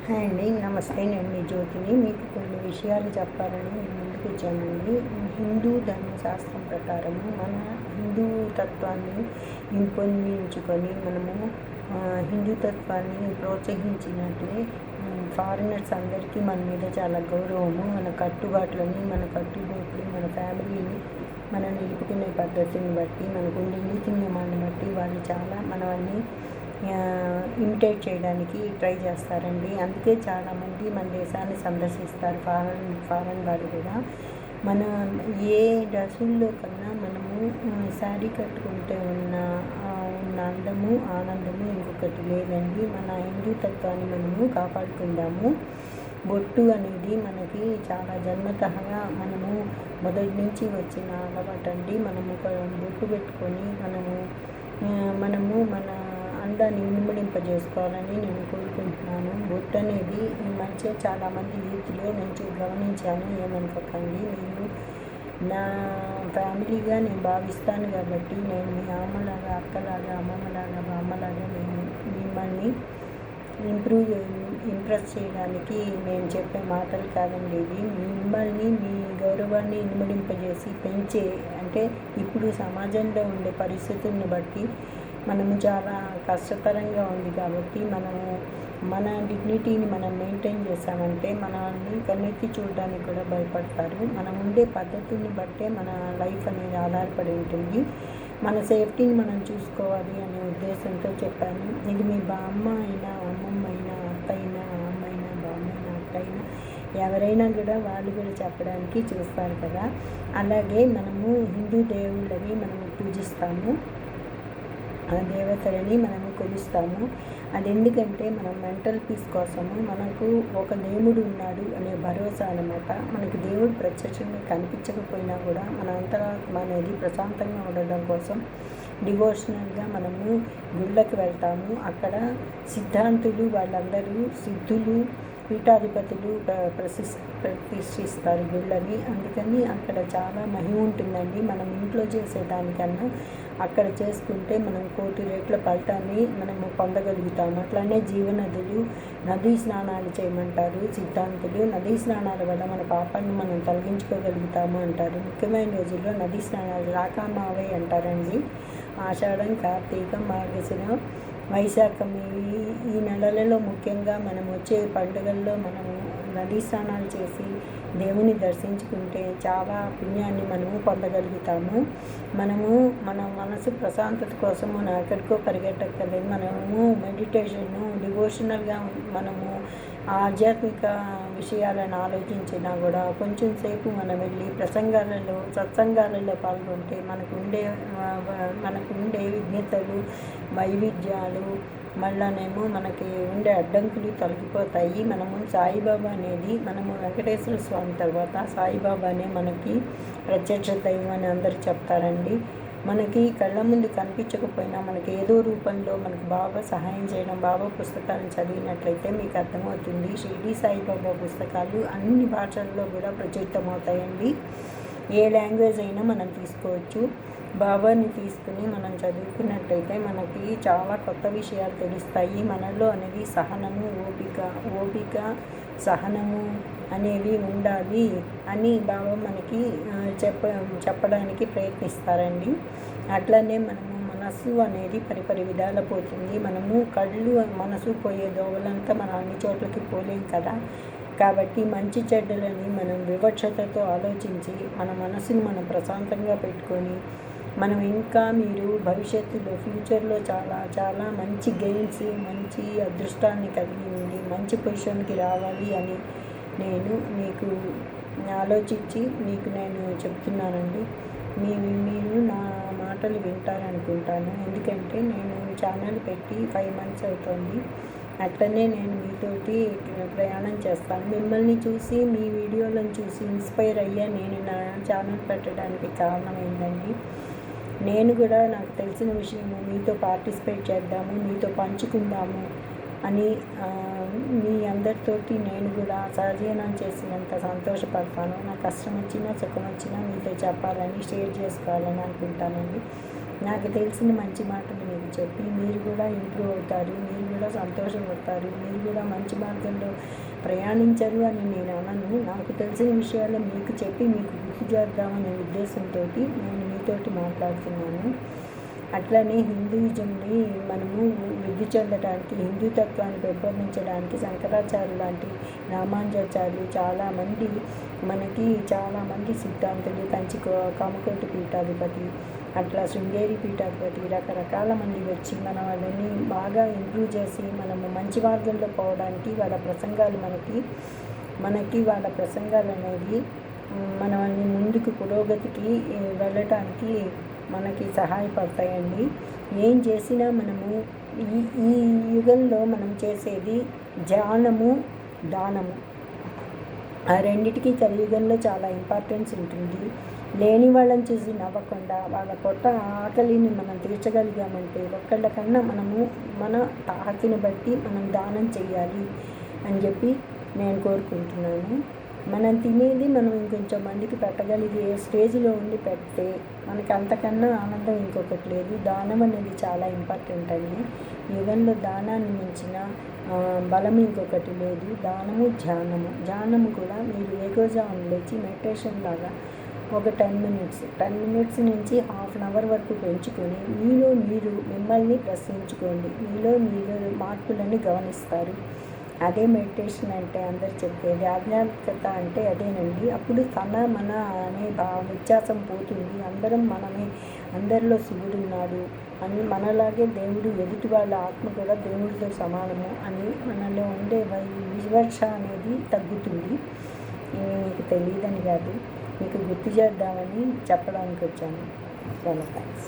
Hi అండి, నమస్తే. నేను మీ జ్యోతిని. మీకు కొన్ని విషయాలు చెప్పాలని నేను ముందుకు వచ్చానండి. హిందూ ధర్మశాస్త్రం ప్రకారము మన హిందూ తత్వాన్ని పెంపొందించుకొని మనము హిందూ తత్వాన్ని ప్రోత్సహించినట్లే ఫారినర్స్ అందరికీ మన మీద చాలా గౌరవము, మన కట్టుబాట్లని, మన కట్టుబాట్లు, మన ఫ్యామిలీని మనం నిలుపుకునే పద్ధతిని బట్టి, మనకుండే నీతి నియమాన్ని బట్టి వాళ్ళు చాలా మనల్ని ఇమిటేట్ చేయడానికి ట్రై చేస్తారండి. అందుకే చాలామంది మన దేశాన్ని సందర్శిస్తారు, ఫారెన్ వాళ్ళు కూడా. మన ఏ డ్రెస్సుల్లో కన్నా మనము శారీ కట్టుకుంటే ఉన్న అందము, ఆనందము ఇంకొకటి లేదండి. మన హిందూ తత్వాన్ని మనము కాపాడుకుందాము. బొట్టు అనేది మనకి చాలా జన్మతహగా మనము మొదటి నుంచి వచ్చిన అలవాటు అండి. మనము బొట్టు పెట్టుకొని మనము మన అందాన్ని ఇనుమడింపజేసుకోవాలని నేను కోరుకుంటున్నాను. బొట్టు అనేది ఈ మధ్య చాలామంది యూత్లో నేను గమనించాను. ఏమనుకోకండి, నేను నా ఫ్యామిలీగా నేను భావిస్తాను కాబట్టి నేను మీ అమ్మలాగా, అక్కలాగా, అమ్మమ్మలాగా, బామ్మలాగా నేను మిమ్మల్ని ఇంప్రెస్ చేయడానికి నేను చెప్పే మాటలు కాదండి ఇవి. మిమ్మల్ని మీ గౌరవాన్ని ఇనుమడింపజేసి పెంచే, అంటే ఇప్పుడు సమాజంలో ఉండే పరిస్థితులను బట్టి మనము చాలా కష్టతరంగా ఉంది కాబట్టి మనము మన డిగ్నిటీని మనం మెయింటైన్ చేసామంటే మనల్ని కన్నెత్తి చూడడానికి కూడా భయపడతారు. మనం ఉండే పద్ధతుల్ని బట్టే మన లైఫ్ అనేది ఆధారపడి ఉంటుంది. మన సేఫ్టీని మనం చూసుకోవాలి అనే ఉద్దేశంతో చెప్పాను. ఇది మీ బామ్మ అయినా, అమ్మమ్మ అయినా, అత్త అయినా, అమ్మ అయినా, బామ్మ అయినా, అత్త అయినా, ఎవరైనా కూడా వాళ్ళు కూడా చెప్పడానికి చూస్తారు కదా. అలాగే మనము హిందూ దేవుళ్ళని మనము పూజిస్తాము, ఆ దేవతలని మనము కొలుస్తాము. అది ఎందుకంటే మనం మెంటల్ పీస్ కోసము, మనకు ఒక దేవుడు ఉన్నాడు అనే భరోసా అన్నమాట. మనకు దేవుడు ప్రత్యక్షంగా కనిపించకపోయినా కూడా మన అంతరాత్మ అనేది ప్రశాంతంగా ఉండడం కోసం డివోషనల్గా మనము గుళ్ళకి వెళ్తాము. అక్కడ సిద్ధాంతులు వాళ్ళందరూ సిద్ధులు, పీఠాధిపతులు ప్రతిష్ఠిస్తారు గుళ్ళని. అందుకని అక్కడ చాలా మహిమ ఉంటుందండి. మనం ఇంట్లో చేసేదానికన్నా అక్కడ చేసుకుంటే మనం 1,000,000 రెట్ల ఫలితాన్ని మనము పొందగలుగుతాము. అట్లానే జీవనదులు, నదీ స్నానాలు చేయమంటారు సిద్ధాంతులు. నదీ స్నానాల వల్ల మన పాపాన్ని మనం తొలగించుకోగలుగుతాము అంటారు. ముఖ్యమైన రోజుల్లో నదీ స్నానాలు రాకామావై అంటారండి. ఆషాఢం, కార్తీకం, మార్గశిరం, వైశాఖం ఈ నెలలలో ముఖ్యంగా మనం వచ్చే పండుగల్లో మనము నదీ స్నానాలు చేసి దేవుని దర్శించుకుంటే చాలా పుణ్యాన్ని మనము పొందగలుగుతాము. మనము మన మనసు ప్రశాంతత కోసం మనం ఎక్కడికో పరిగెట్టక్కర్లేదు. మనము మెడిటేషను, డివోషనల్గా మనము ఆధ్యాత్మిక విషయాలను ఆలోచించినా కూడా కొంచెం సేపు మనం వెళ్ళి సత్సంగాలలో పాల్గొంటే మనకుండే విజ్ఞతలు, వైవిధ్యాలు, మళ్ళానేమో మనకి ఉండే అడ్డంకులు తొలగిపోతాయి. మనము సాయిబాబా అనేది, మనము వెంకటేశ్వర స్వామి తర్వాత సాయిబాబానే మనకి ప్రత్యక్ష దైవం అని అందరూ చెప్తారండి. మనకి కళ్ళ ముందు కనిపించకపోయినా మనకి ఏదో రూపంలో మనకి బాబా సహాయం చేయడం, బాబా పుస్తకాలను చదివినట్లయితే మీకు అర్థమవుతుంది. షిరిడి సాయిబాబా పుస్తకాలు అన్ని భాషల్లో కూడా ప్రచురితమవుతాయండి. ఏ లాంగ్వేజ్ అయినా మనం తీసుకోవచ్చు. బాబాని తీసుకుని మనం చదువుకున్నట్టయితే మనకి చాలా కొత్త విషయాలు తెలుస్తాయి. మనలో అనేది సహనము, ఓపిక, సహనము అనేవి ఉండాలి అని బాబా మనకి చెప్పడానికి ప్రయత్నిస్తారండి. అట్లనే మనము మనసు అనేది పరిపరి విధాల పోతుంది. మనము మనసు పోయే దోవలంతా మనం అన్ని చోట్లకి పోలేం కదా. కాబట్టి మంచి చెడ్డలని మనం వివక్షతతో ఆలోచించి మన మనసుని మనం ప్రశాంతంగా పెట్టుకొని మనం ఇంకా మీరు భవిష్యత్తులో ఫ్యూచర్లో చాలా చాలా మంచి గెయిన్స్, మంచి అదృష్టాన్ని కలిగి ఉండి మంచి పొజిషన్కి రావాలి అని నేను మీకు ఆలోచించి మీకు నేను చెప్తున్నానండి. మీరు నా మాటలు వింటారనుకుంటాను. ఎందుకంటే నేను ఛానల్ పెట్టి 5 months అవుతుంది. అట్లనే నేను మీతోటి ప్రయాణం చేస్తాను. మిమ్మల్ని చూసి, మీ వీడియోలను చూసి ఇన్స్పైర్ అయ్యా నేను నా ఛానల్ పెట్టడానికి కారణం ఏంటండి. నేను కూడా నాకు తెలిసిన విషయము మీతో పార్టిసిపేట్ చేద్దాము, మీతో పంచుకుందాము అని మీ అందరితోటి నేను కూడా సహజీవనం చేసినంత సంతోషపడతాను. నాకు కష్టం వచ్చినా సుఖం వచ్చినా మీతో చెప్పాలని, షేర్ చేసుకోవాలని అనుకుంటానండి. నాకు తెలిసిన మంచి మాటలు మీకు చెప్పి మీరు కూడా ఇంప్రూవ్ అవుతారు. మీరు కూడా సంతోషపడతారు. మీరు కూడా మంచి మార్గంలో ప్రయాణించరు అని నేను అనను. నాకు తెలిసిన విషయాలు మీకు చెప్పి మీకు గుర్తు చేద్దామనే ఉద్దేశంతో నేను మీతోటి మాట్లాడుతున్నాను. అట్లనే హిందూయిజంని మనము వృద్ధి చెందడానికి, హిందూతత్వాన్ని పెంపొందించడానికి శంకరాచార్య లాంటి, రామానుజాచార్యులు చాలామంది సిద్ధాంతులు, కామకోటి పీఠాధిపతి, అట్లా శృంగేరి పీఠాధిపతి, రకరకాల మంది వచ్చి మన వాళ్ళని బాగా ఇంప్రూవ్ చేసి మనము మంచి మార్గంలో పోవడానికి వాళ్ళ ప్రసంగాలు అనేది మనల్ని ముందుకు పురోగతికి వెళ్ళటానికి మనకి సహాయపడతాయండి. ఏం చేసినా మనము ఈ యుగంలో మనం చేసేది ధ్యానము, దానము, ఆ రెండిటికి కలియుగంలో చాలా ఇంపార్టెన్స్ ఉంటుంది. లేని వాళ్ళని చూసి నవ్వకుండా వాళ్ళ పొట్ట ఆకలిని మనం తీర్చగలిగామంటే ఒక్కళ్ళకన్నా మనము మన తాహతిని బట్టి మనం దానం చెయ్యాలి అని చెప్పి నేను కోరుకుంటున్నాను. మనం తినేది మనం ఇంకొంచెం మందికి పెట్టగలిగే స్టేజ్లో ఉండి పెడితే మనకి అంతకన్నా ఆనందం ఇంకొకటి లేదు. దానం అనేది చాలా ఇంపార్టెంట్ అండి. యుగంలో దానాన్ని మించిన బలం ఇంకొకటి లేదు. దానము, ధ్యానము కూడా మీరు ఏకోజామున లేచి మెడిటేషన్ లాగా ఒక 10 మినిట్స్ నుంచి హాఫ్ అన్ అవర్ వరకు పెంచుకొని మీరు మిమ్మల్ని ప్రశ్నించుకోండి. మీలో మీరు మార్పులని గమనిస్తారు. అదే మెడిటేషన్ అంటే అందరు చెప్పేది. ఆధ్యాత్మికత అంటే అదేనండి. అప్పుడు మన అనే వ్యత్యాసం పోతుంది. అందరం మనమే, అందరిలో శివుడు ఉన్నాడు అని, మనలాగే దేవుడు, ఎదుటి వాళ్ళ ఆత్మ కూడా దేవుడితో సమానము అని మనలో ఉండే వివక్ష అనేది తగ్గుతుంది. మీకు తెలియదని కాదు, మీకు గుర్తు చేద్దామని చెప్పడానికి వచ్చాను. చాలా థ్యాంక్స్.